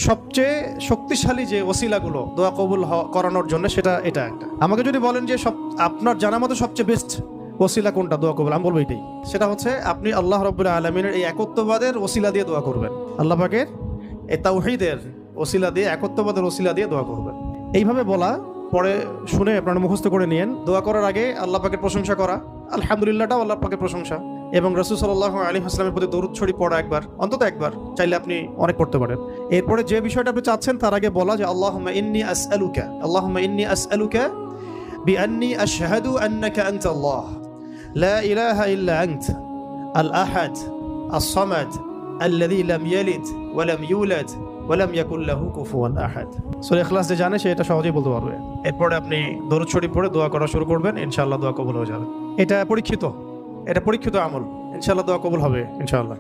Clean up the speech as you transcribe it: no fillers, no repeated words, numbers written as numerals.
সবচেয়ে শক্তিশালী যে ওসিলাগুলো দোয়া কবুল করানোর জন্য সেটা এটা একটা। আমাকে যদি বলেন যে আপনার জানা মতো সবচেয়ে বেস্ট ওসিলা কোনটা দোয়া কবুল, আমি বলবো এটাই। সেটা হচ্ছে আপনি আল্লাহ রাব্বুল আলামিনের এই একত্ববাদের ওসিলা দিয়ে দোয়া করবেন, আল্লাহ পাকের এই তাওহীদের ওসিলা দিয়ে, একত্ববাদের ওসিলা দিয়ে দোয়া করবেন। এইভাবে বলা পরে শুনে আপনারা মুখস্থ করে নিয়েন। দোয়া করার আগে আল্লাহ পাকের প্রশংসা করা, আলহামদুলিল্লাহটাও আল্লাহ পাকের প্রশংসা, এবং রাসূল সাল্লাল্লাহু আলাইহি ওয়াসাল্লামের প্রতি দরুদ শরীফ পড়া একবার, অন্তত একবার, চাইলে আপনি অনেক পড়তে পারেন। এরপরে যে বিষয়টা আপনি চাচ্ছেন তার আগে বলা যে আল্লাহুম্মা ইন্নী আসআলুকা বিআন্নী আশহাদু আন্নাকা আনতাল্লাহ লা ইলাহা ইল্লা আনত আল আহাদ আস-সামাদ আল্লাযী লাম ইয়ালিদ ওয়া লাম ইউলাদ ওয়া লাম ইয়াকুল লাহু কুফুয়ান আহাদ। সূরা ইখলাস যে জানে সে এটা সহজেই বলতে পারবে। এরপরে আপনি দরুদ শরীফ পড়ে দোয়া করা শুরু করবেন, ইনশাআল্লাহ দোয়া কবুল হয়ে যাবে। এটা পরীক্ষিত আমল, ইনশাআল্লাহ দোয়া কবুল হবে ইনশাআল্লাহ।